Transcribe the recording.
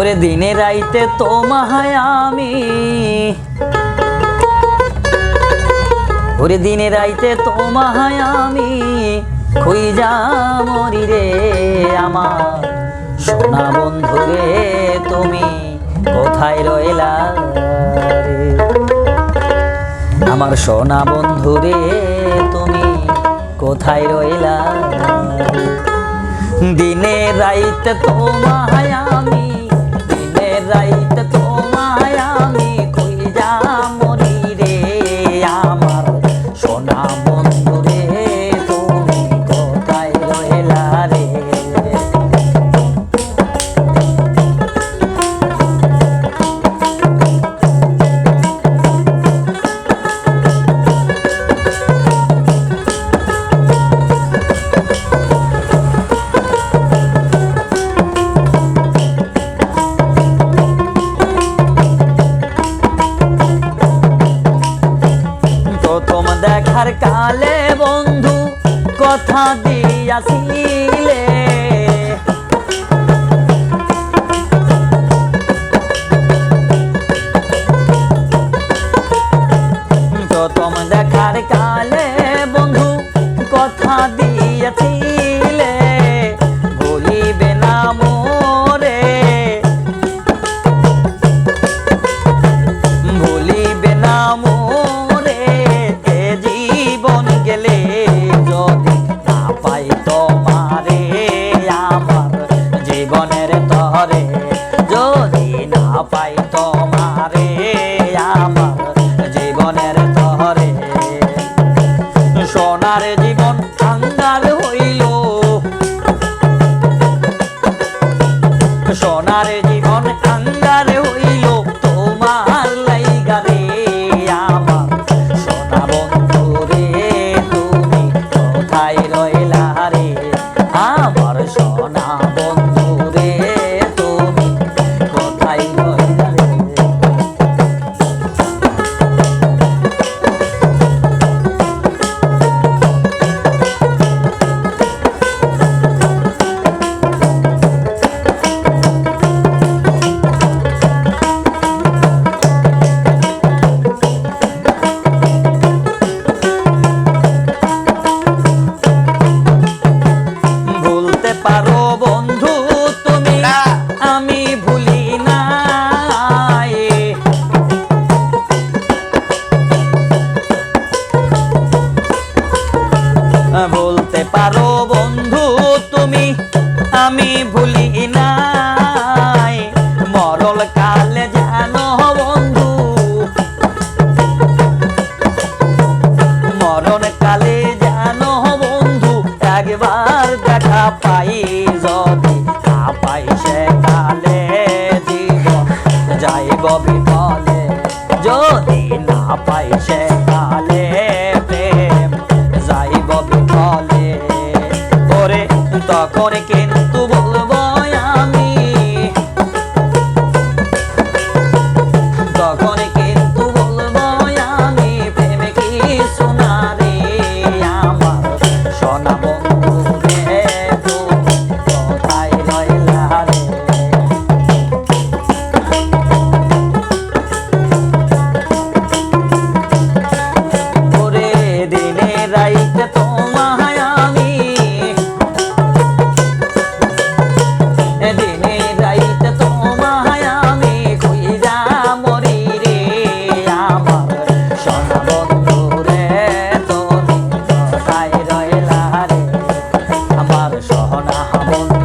ওরে দিনে রাইতে তোমায় আমি, ওরে দিনে রাইতে তোমায় আমি খুঁজা মরি রে। আমার সোনা বন্ধু রে তুমি কোথায় রইলা রে? আমার সোনা বন্ধু রে তুমি কোথায় রইলা? দিনে রাইতে তোমায় আমি, দিনে রাইতে তোমায় আমি খুঁজা মরি রে। আমার সোনা বন্ধু রে তুমি কোথায় রইলা রে? প্রথম দেখার কালে বন্ধু কথা দিয়াছিলে, প্রথম দেখার কালে বন্ধু কথা দিয়াছিলে ভুলিবে না মোরে, ভুলিবে না মোরে। এ জীবন গেলে যদি না পাই তোমারে, আমার জীবনের তরে যদি না পাই তোমারে, আমার জীবনের তরে সোনার জীবন কাঙ্গাল হইল, সোনার জীবন কাঙ্গাল হইল তোমার লাইগা রে। আমার সোনা বন্ধু রে তুমি কোথায় রইলা রে? আমার সোনা বন্ধু রে তুমি কোথায় রইলা রে? ভুলতে পারো বন্ধু তুমি, আমি ভুলি নাই। বলতে পারো বন্ধু তুমি, আমি ভুলি নাই। মরল কালে জানো বন্ধু, মরণ কালে জানো বন্ধু একবার দেখা পাই যদি না পাই সে কালে জীবন যাইব বিফলে। যদি না পাই সে কালে প্রেম যাইব বিফলে। ওরে তখন কিন্তু বলবো আমি, তখন কিন্তু বলবো আমি প্রেম কি শোনা রে। আমার সোনা বন্ধু রে তুমি কোথায় রইলা রে? ওরে দিনে রাইতে তোমায় আমি, দিনে রাইতে তোমায় আমি খুঁজা মরি রে। আমার সোনা বন্ধু রে তুমি কোথায় রইলা রে? আমার সোনা বন্ধু